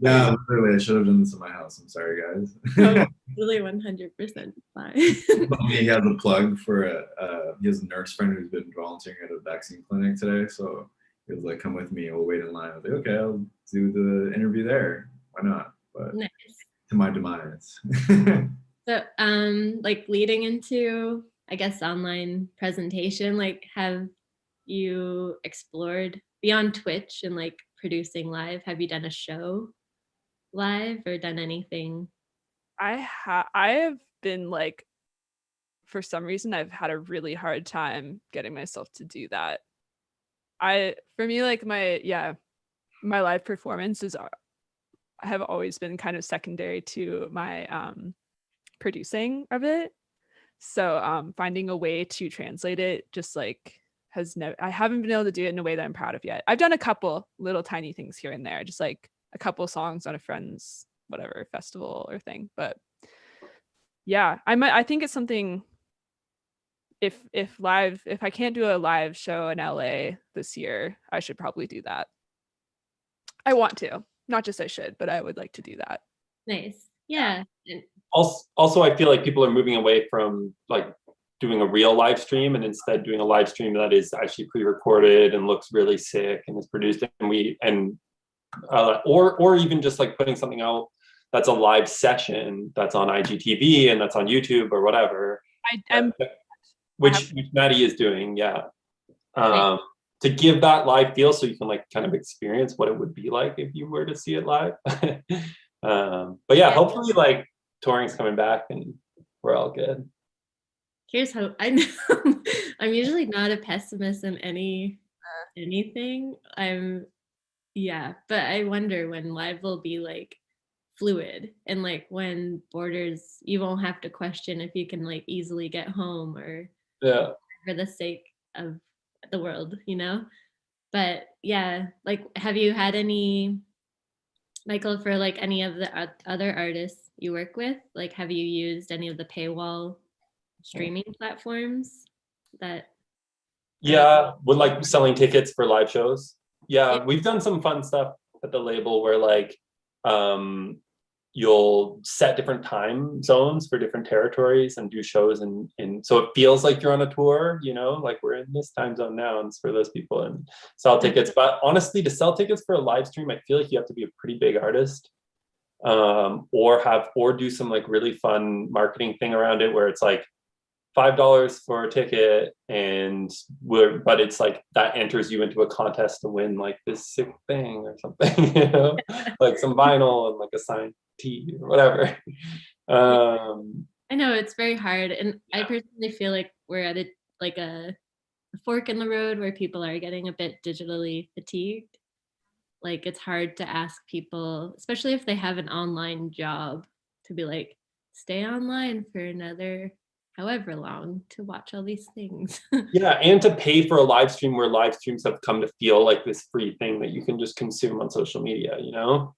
Yeah, literally, I should have done this in my house. I'm sorry, guys. No, really 100% fine. He has a plug for he has a nurse friend who's been volunteering at a vaccine clinic today. So he was like, come with me, we'll wait in line. I was like, okay, I'll do the interview there. Why not? But Nice. to my demise. So, like leading into, I guess, online presentation, like have you explored beyond Twitch and like producing live? Have you done a show live or done anything? I have been like, for some reason, I've had a really hard time getting myself to do that. For me, like my live performances have always been kind of secondary to my producing of it. So finding a way to translate it just like I haven't been able to do it in a way that I'm proud of yet. I've done a couple little tiny things here and there, just like a couple songs on a friend's whatever festival or thing. But yeah, I think it's something, if I can't do a live show in LA this year, I should probably do that. I want to, not just I should, but I would like to do that. Nice. Yeah. Also, I feel like people are moving away from like doing a real live stream and instead doing a live stream that is actually pre-recorded and looks really sick and is produced, or even just like putting something out that's a live session that's on IGTV and that's on YouTube or whatever. Which Maddie is doing, yeah. To give that live feel so you can like kind of experience what it would be like if you were to see it live. But yeah, hopefully like touring's coming back and we're all good. Here's hope. I know I'm usually not a pessimist in anything. But I wonder when live will be like fluid and like when borders, you won't have to question if you can like easily get home or for the sake of the world, you know? But yeah, like have you had any, Micheal, for like any of the other artists you work with, like have you used any of the paywall streaming platforms that with like selling tickets for live shows? We've done some fun stuff at the label where like you'll set different time zones for different territories and do shows in so it feels like you're on a tour, you know, like we're in this time zone now, and it's for those people, and sell tickets. But honestly, to sell tickets for a live stream, I feel like you have to be a pretty big artist, or do some like really fun marketing thing around it where it's like $5 for a ticket, but it's like that enters you into a contest to win like this sick thing or something, you know, like some vinyl and like a signed tee or whatever. I know it's very hard, and I personally feel like we're at a fork in the road where people are getting a bit digitally fatigued. Like it's hard to ask people, especially if they have an online job, to be like, stay online for another however long to watch all these things. And to pay for a live stream where live streams have come to feel like this free thing that you can just consume on social media, you know?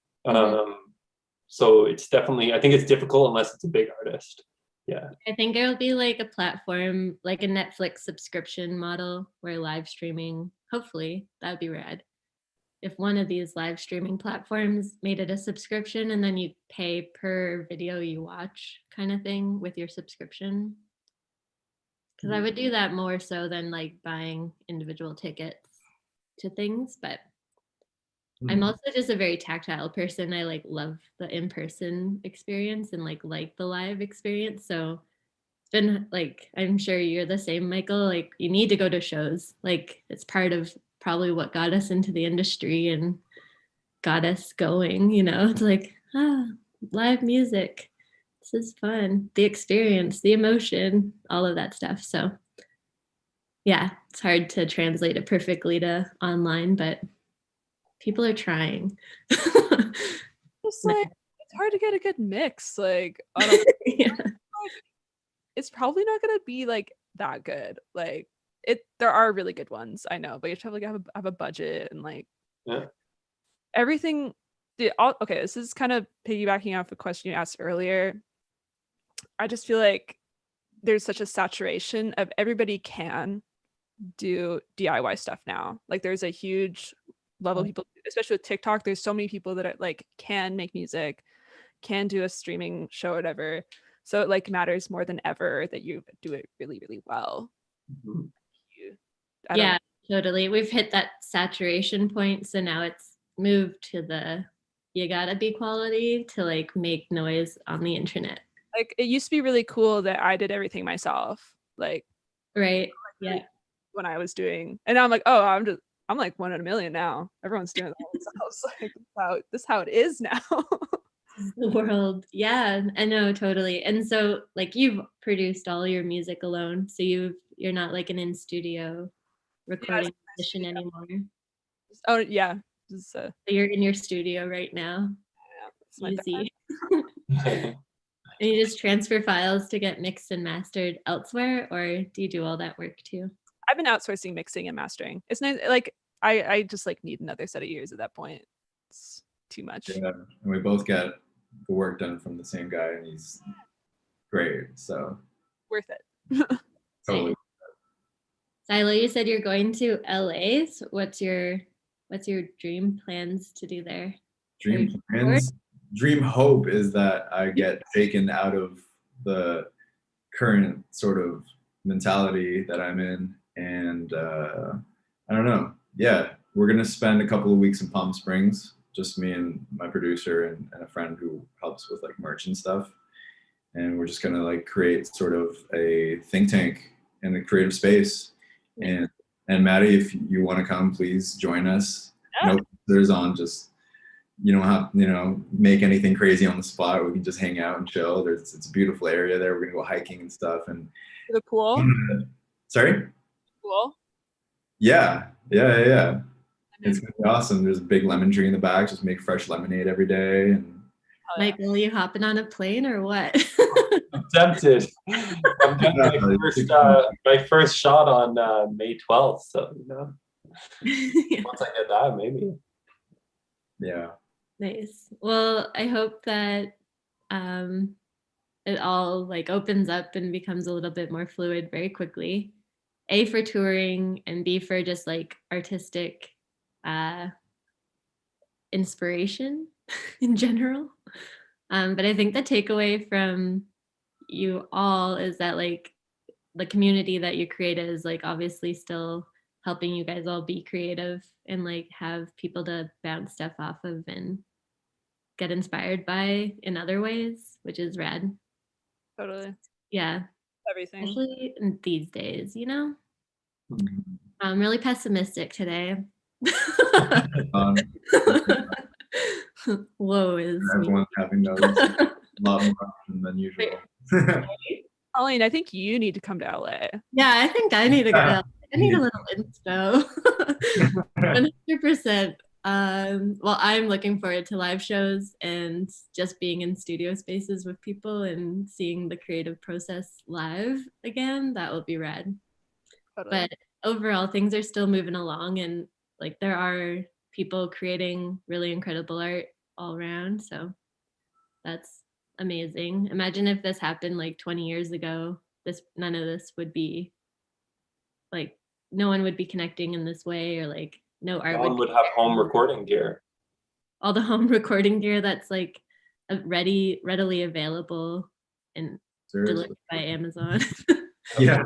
So it's definitely, I think it's difficult unless it's a big artist. Yeah. I think it'll be like a platform, like a Netflix subscription model where live streaming, hopefully that would be rad. If one of these live streaming platforms made it a subscription and then you pay per video you watch kind of thing with your subscription. Because I would do that more so than like buying individual tickets to things, but I'm also just a very tactile person. I like love the in-person experience and like the live experience. So it's been like, I'm sure you're the same, Micheal, like you need to go to shows. Like it's part of probably what got us into the industry and got us going, you know, it's like, live music. This is fun. The experience, the emotion, all of that stuff. So yeah, it's hard to translate it perfectly to online, but people are trying. It's like it's hard to get a good mix. Like I don't it's probably not gonna be like that good. Like there are really good ones, I know, but you have to have like have a budget and like everything. Okay, this is kind of piggybacking off a question you asked earlier. I just feel like there's such a saturation of everybody can do DIY stuff now. Like there's a huge level people, especially with TikTok. There's so many people that are, like, can make music, can do a streaming show, whatever. So it like matters more than ever that you do it really, really well. Mhm. I don't Yeah, know. totally. We've hit that saturation point. So now it's moved to the you gotta be quality to like make noise on the internet. Like, it used to be really cool that I did everything myself. Like, Right. Yeah. when I was doing, and now I'm like, oh, I'm like one in a million now. Everyone's doing it all themselves. Like, this is how it is now. The world. Yeah, I know, totally. And so like you've produced all your music alone. So you're not like an in studio recording musician anymore. Oh yeah, just, So you're in your studio right now. yeah, it's my Easy. And you just transfer files to get mixed and mastered elsewhere, or do you do all that work too? I've been outsourcing mixing and mastering. It's nice. Like, I just like need another set of ears at that point. It's too much. Yeah, and we both get the work done from the same guy, and he's great. So Worth it. totally. Sylo, you said you're going to LA. So what's your dream plans to do there? Dream plans, dream hope is that I get taken out of the current sort of mentality that I'm in, and I don't know. Yeah, we're gonna spend a couple of weeks in Palm Springs, just me and my producer and a friend who helps with like merch and stuff, and we're just gonna like create sort of a think tank in the creative space. And Maddie, if you want to come, please join us. Yeah. No pressures on, just you don't have make anything crazy on the spot. We can just hang out and chill. It's a beautiful area there. We're gonna go hiking and stuff. And The pool. Sorry? Cool. Yeah. It's gonna be awesome. There's a big lemon tree in the back. Just make fresh lemonade every day. And Michael, you hopping on a plane or what? I'm tempted. I'm getting my first shot on May 12th. So once I get that, maybe. Yeah. Nice. Well, I hope that it all like opens up and becomes a little bit more fluid very quickly. A, for touring, and B, for just like artistic inspiration in general. But I think the takeaway from you all is that like the community that you created is like obviously still helping you guys all be creative and like have people to bounce stuff off of and get inspired by in other ways, which is rad. Totally. Yeah. Everything. Especially in these days, Mm-hmm. I'm really pessimistic today. Whoa, is everyone's having those a lot more often than usual. Colleen, I think you need to come to LA. Yeah, I think I need to go. I need a little inspo. 100%. Well, I'm looking forward to live shows and just being in studio spaces with people and seeing the creative process live again. That will be rad. Totally. But overall, things are still moving along, and like there are people creating really incredible art all around. So that's amazing. Imagine if this happened like 20 years ago. None of this would be like, no one would be connecting in this way, or like no art would have home recording gear. All the home recording gear that's like readily available and delivered by Amazon. Yeah.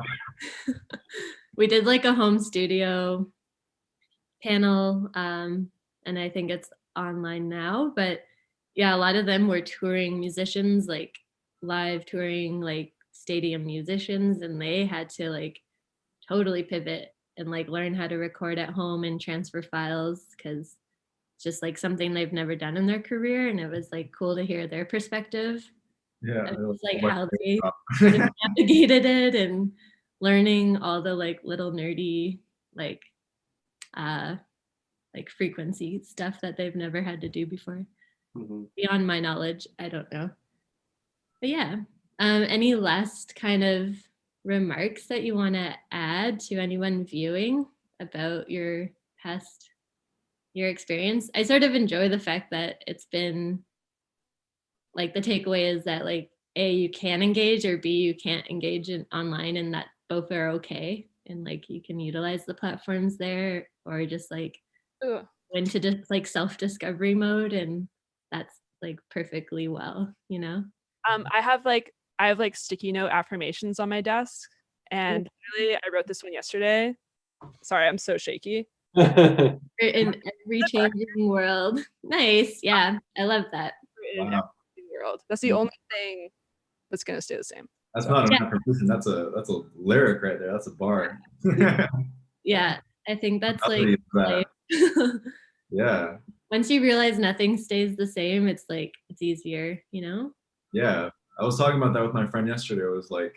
We did like a home studio panel, and I think it's online now, but yeah, a lot of them were touring musicians, like live touring, like stadium musicians, and they had to like totally pivot and like learn how to record at home and transfer files because it's just like something they've never done in their career, and it was like cool to hear their perspective. Yeah, it was like how they navigated it and learning all the like little nerdy like frequency stuff that they've never had to do before. Beyond my knowledge, I don't know. But yeah, any last kind of remarks that you want to add to anyone viewing about your experience? I sort of enjoy the fact that it's been like the takeaway is that like A, you can engage, or B, you can't engage online, and that both are okay, and like you can utilize the platforms there, or just like go into just like self-discovery mode, and that's like perfectly well, you know? I have like sticky note affirmations on my desk, and really, I wrote this one yesterday. Sorry, I'm so shaky. In every changing world. Nice. Yeah, I love that. In Wow. every world. That's the only thing that's gonna stay the same. That's So. not an affirmation. That's a lyric right there. That's a bar. Yeah, I think that's Somebody like is that. life. Yeah. Once you realize nothing stays the same, it's like it's easier, you know? Yeah. I was talking about that with my friend yesterday. It was like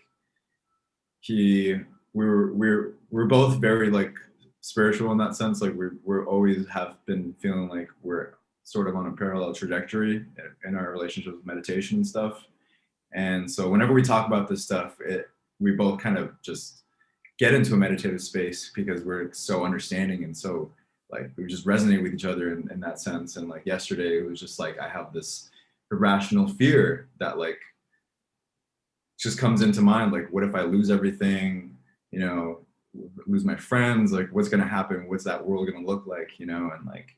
we're both very like spiritual in that sense. Like we're always have been feeling like we're sort of on a parallel trajectory in our relationship with meditation and stuff. And so whenever we talk about this stuff, we both kind of just get into a meditative space because we're so understanding and so like we just resonate with each other in that sense. And like yesterday, it was just like I have this irrational fear that like just comes into mind, like what if I lose everything, you know, lose my friends, like what's gonna happen, what's that world gonna look like, you know? And like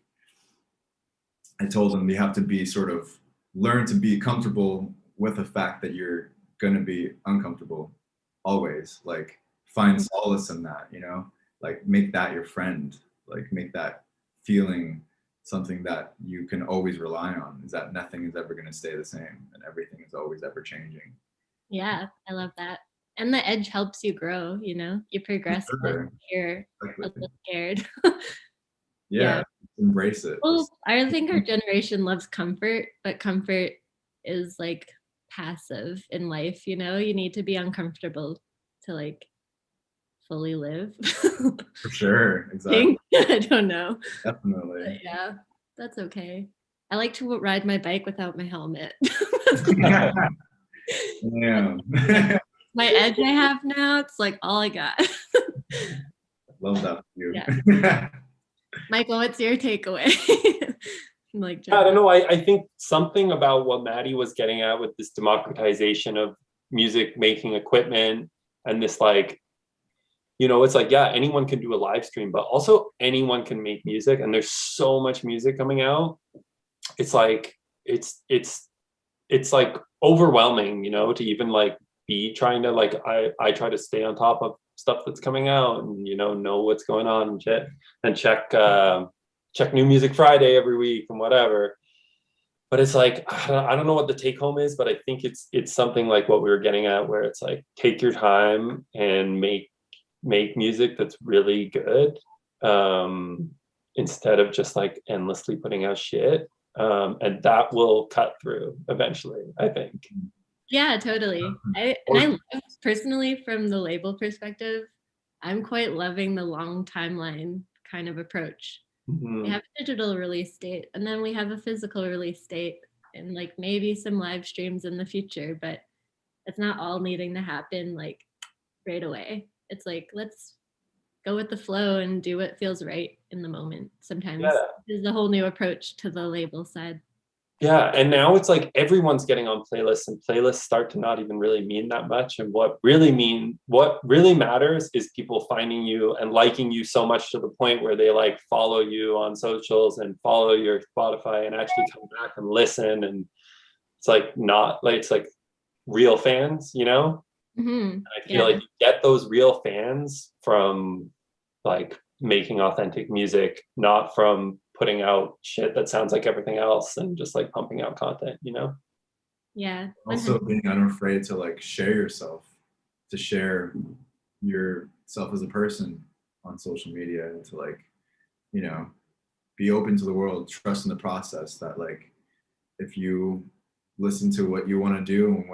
I told him, you have to be sort of learn to be comfortable with the fact that you're gonna be uncomfortable always. Like find solace in that, you know, like make that your friend, like make that feeling something that you can always rely on, is that nothing is ever gonna stay the same and everything is always ever changing. Yeah, I love that. And the edge helps you grow, you know? You progress Sure. when you're a little scared. Yeah, embrace it. Well, I think our generation loves comfort, but comfort is like passive in life, you know? You need to be uncomfortable to like fully live. For sure, exactly. I don't know. Definitely. But yeah, that's okay. I like to ride my bike without my helmet. Yeah. My edge I have now, it's like all I got. Love that for you. Yeah. Michael, what's your takeaway? I'm like, I don't know. I think something about what Maddie was getting at with this democratization of music making equipment and this like, you know, it's like, yeah, anyone can do a live stream, but also anyone can make music. And there's so much music coming out. It's like, it's like overwhelming, you know, to even like be trying to like, I try to stay on top of stuff that's coming out and, you know what's going on and shit, and check New Music Friday every week and whatever. But it's like, I don't know what the take home is, but I think it's something like what we were getting at, where it's like, take your time and make music that's really good, instead of just like endlessly putting out shit. And that will cut through eventually, I think. Yeah, totally. I love, personally, from the label perspective, I'm quite loving the long timeline kind of approach. We have a digital release date, and then we have a physical release date, and like maybe some live streams in the future, but it's not all needing to happen like right away. It's like, let's go with the flow and do what feels right in the moment. Sometimes is a whole new approach to the label side. Yeah, and now it's like everyone's getting on playlists, and playlists start to not even really mean that much. And what really matters is people finding you and liking you so much to the point where they like follow you on socials and follow your Spotify and actually come back and listen. And it's like not like, it's like real fans, you know? Mm-hmm. I feel like you get those real fans from like making authentic music, not from putting out shit that sounds like everything else and just like pumping out content, you know? Yeah. Also being unafraid to like share yourself, to share yourself as a person on social media, and to like, you know, be open to the world, trust in the process, that like if you listen to what you want to do and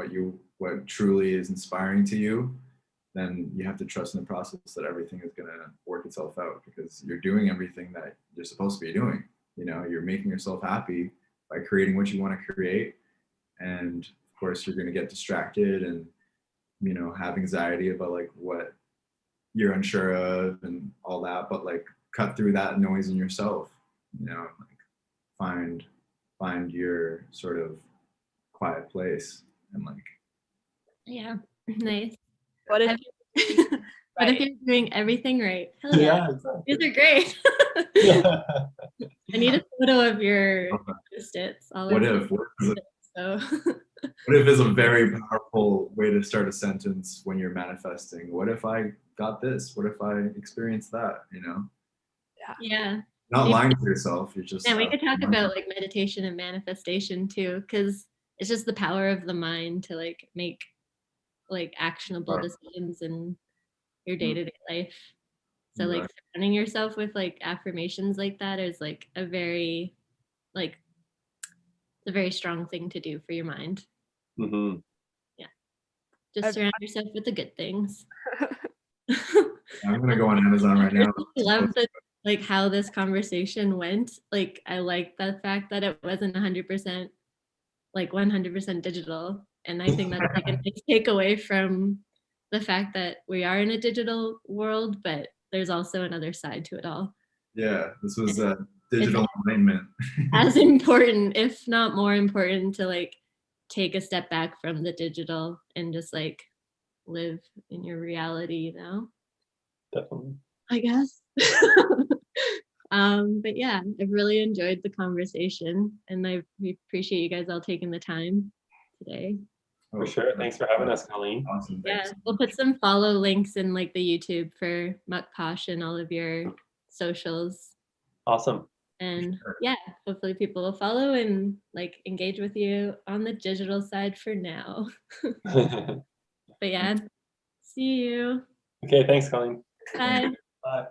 what truly is inspiring to you, then you have to trust in the process that everything is going to work itself out, because you're doing everything that you're supposed to be doing. You know, you're making yourself happy by creating what you want to create. And of course, you're going to get distracted and, you know, have anxiety about like what you're unsure of and all that. But like cut through that noise in yourself, you know, like find your sort of quiet place and like. Yeah, nice. What if what if you're doing everything right? Hell yeah. Exactly. These are great. I need a photo of your Okay. post-its. What if? So What if is a very powerful way to start a sentence when you're manifesting? What if I got this? What if I experienced that? You know, yeah. not lying to yourself. You're just. Yeah, we could talk about like meditation and manifestation too, because it's just the power of the mind to like make like actionable decisions in your day-to-day life. So like Right. surrounding yourself with like affirmations like that is like a very like it's a very strong thing to do for your mind. Mhm. Yeah. Just surround yourself with the good things. I'm gonna go on Amazon right now. I love that like how this conversation went. Like I like the fact that it wasn't 100% like 100% digital. And I think that's like a nice takeaway from the fact that we are in a digital world, but there's also another side to it all. Yeah, this was a digital alignment. As important, if not more important, to like take a step back from the digital and just like live in your reality, you know? Definitely. I guess. But yeah, I've really enjoyed the conversation and we appreciate you guys all taking the time today. For sure. Thanks for having us, Colleen. Awesome. Yeah, Thanks. we'll put some follow links in like the YouTube for Muk Posh and all of your socials. Awesome. And yeah, hopefully people will follow and like engage with you on the digital side for now. But yeah, see you. Okay, thanks, Colleen. Bye. Bye.